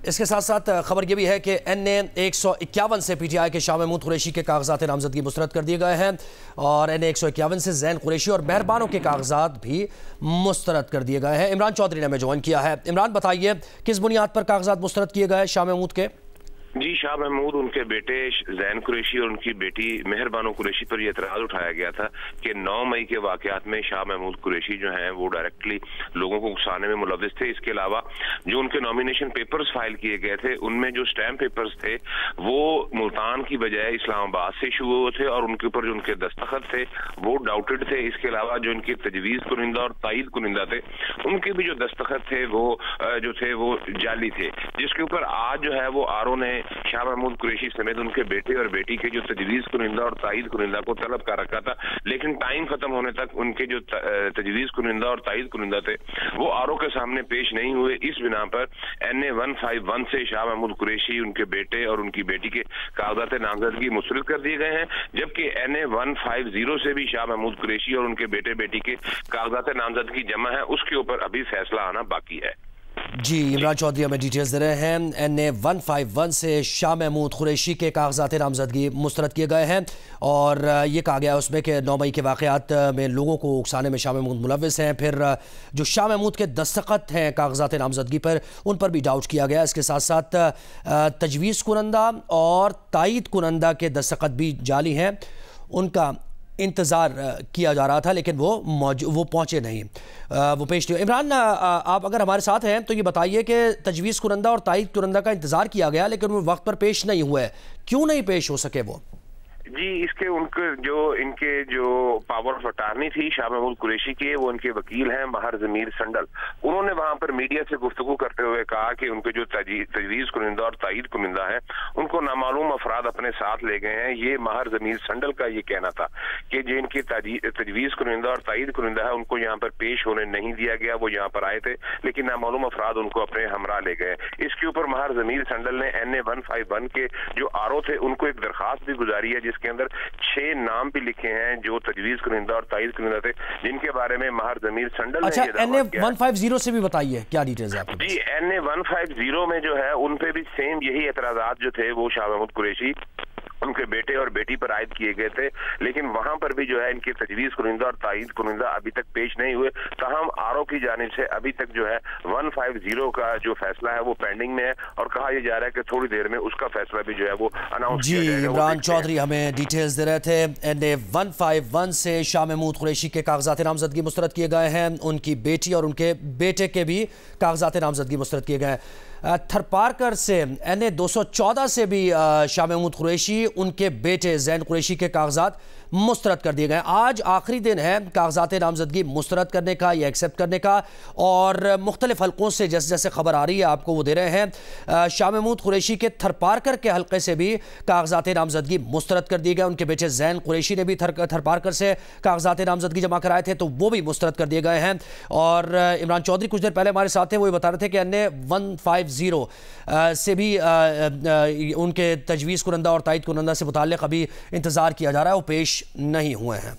اس کے ساتھ ساتھ خبر یہ بھی ہے کہ NA-151 سے پی ٹی آئی کے شاہ محمود قریشی کے کاغذات نامزدگی مسترد کر دیے گئے ہیں اور NA-151 سے زین قریشی اور مہربانوں کے کاغذات بھی مسترد کر دیے گئے ہیں۔ عمران چودھری نے ہمیں جوائن کیا ہے۔ عمران بتائیے کس بنیاد پر کاغذات مسترد کیے گئے شاہ محمود کے؟ جی، شاہ محمود ان کے بیٹے زین قریشی اور ان کی بیٹی مہربانو قریشی پر یہ اعتراض اٹھایا گیا تھا کہ 9 مئی کے واقعات میں شاہ محمود قریشی جو ہیں وہ ڈائریکٹلی لوگوں کو اکسانے میں ملوث تھے۔ اس کے علاوہ جو ان کے نامینیشن پیپرز فائل کیے گئے تھے ان میں جو سٹیمپ پیپرز تھے وہ ملتان کی بجائے اسلام آباد سے شروع ہوئے تھے اور ان کے اوپر جو ان کے دستخط تھے وہ ڈاؤٹڈ تھے۔ اس کے علاوہ جو ان کی تجویز کنندہ اور تائید کنندہ تھے ان کے بھی جو دستخط تھے وہ جعلی تھے، جس کے اوپر آج جو ہے وہ آر او نے شاہ محمود قریشی سمیت ان کے بیٹے اور بیٹی کے جو تجویز کنندہ اور تائید کنندہ کو طلب کر رکھا تھا، لیکن ٹائم ختم ہونے تک ان کے جو تجویز کنندہ اور تائید کنندہ تھے وہ آر او کے سامنے پیش نہیں ہوئے۔ اس بنا پر NA-151 سے شاہ محمود قریشی، ان کے بیٹے اور ان کی بیٹی کے کاغذات نامزدگی مسترد کر دیے گئے ہیں، جبکہ NA-150 سے بھی شاہ محمود قریشی اور ان کے بیٹے بیٹی کے کاغذات نامزدگی جمع ہے، اس کے اوپر ابھی فیصلہ آنا باقی ہے۔ جی، عمران چودھری ہمیں ڈیٹیلز دے رہے ہیں۔ NA-151 سے شاہ محمود قریشی کے کاغذات نامزدگی مسترد کیے گئے ہیں اور یہ کہا گیا اس میں کہ 9 مئی کے واقعات میں لوگوں کو اکسانے میں شاہ محمود ملوث ہیں۔ پھر جو شاہ محمود کے دستخط ہیں کاغذات نامزدگی پر ان پر بھی ڈاؤٹ کیا گیا۔ اس کے ساتھ ساتھ تجویز کنندہ اور تائید کنندہ کے دستخط بھی جعلی ہیں، ان کا انتظار کیا جا رہا تھا لیکن وہ پہنچے نہیں، وہ پیش نہیں ہوئے۔ عمران، آپ اگر ہمارے ساتھ ہیں تو یہ بتائیے کہ تجویز کنندہ اور تائید کنندہ کا انتظار کیا گیا لیکن وہ وقت پر پیش نہیں ہوئے، کیوں نہیں پیش ہو سکے وہ؟ جی، اس کے ان کے جو پاور آف اٹارنی تھی شاہ محمود قریشی کے، وہ ان کے وکیل ہیں ماہر ضمیر سنڈل، انہوں نے وہاں پر میڈیا سے گفتگو کرتے ہوئے کہا کہ ان کے جو تجویز کنندہ اور تائید کنندہ ہیں ان کو نامعلوم افراد اپنے ساتھ لے گئے ہیں۔ یہ ماہر ضمیر سنڈل کا یہ کہنا تھا کہ جو ان کی تجویز کنندہ اور تائید کنندہ ہے ان کو یہاں پر پیش ہونے نہیں دیا گیا، وہ یہاں پر آئے تھے لیکن نامعلوم افراد ان کو اپنے ہمراہ لے گئے۔ اس کے اوپر ماہر ضمیر سنڈل نے NA-151 کے جو آر او تھے ان کو ایک درخواست بھی گزاری ہے جس کے اندر 6 نام بھی لکھے ہیں جو تجویز کنندہ اور تائید کنندہ تھے، جن کے بارے میں ماہر ضمیر سنڈل نے یہ دعویٰ کیا۔ NA-150 سے بھی بتائیے کیا ڈیٹیلز ہیں آپ کے؟ جی، NA-150 میں جو ہے ان پہ بھی سیم یہی اعتراضات جو تھے وہ شاہ محمود قریشی، ان کے بیٹے اور بیٹی پر عائد کیے گئے تھے، لیکن وہاں پر بھی جو ہے ان کے تجویز کنندہ اور تائید کنندہ ابھی تک پیش نہیں ہوئے۔ تاہم آر او کی جانب سے ابھی تک جو ہے 150 کا جو فیصلہ ہے وہ پینڈنگ میں ہے اور کہا یہ جا رہا ہے کہ تھوڑی دیر میں اس کا فیصلہ بھی جو ہے وہ اناؤنس کیا جائے گا۔ جی، عمران چودھری ہمیں ڈیٹیلز دے رہے تھے۔ NA-151 سے شاہ محمود قریشی کے کاغذات نامزدگی مسترد کیے گئے ہیں، ان کی بیٹی اور ان کے بیٹے کے بھی کاغذات نامزدگی مسترد کیے گئے ہیں۔ تھرپارکر سے NA-214 سے بھی شاہ محمود قریشی، ان کے بیٹے زین قریشی کے کاغذات مسترد کر دیے گئے۔ آج آخری دن ہے کاغذات نامزدگی مسترد کرنے کا یا ایکسیپٹ کرنے کا، اور مختلف حلقوں سے جیسے جیسے خبر آ رہی ہے آپ کو وہ دے رہے ہیں۔ شاہ محمود قریشی کے تھرپارکر کے حلقے سے بھی کاغذات نامزدگی مسترد کر دیے گئے۔ ان کے بیٹے زین قریشی نے بھی تھرپارکر سے کاغذات نامزدگی جمع کرائے تھے تو وہ بھی مسترد کر دیے گئے ہیں۔ اور عمران چودھری کچھ دیر پہلے ہمارے ساتھ تھے، وہ یہ بتا رہے تھے کہ NA-150 سے بھی ان کے تجویز کنندہ اور تائید کنندہ سے متعلق ابھی انتظار کیا جا رہا ہے، وہ پیش نہیں ہوئے ہیں۔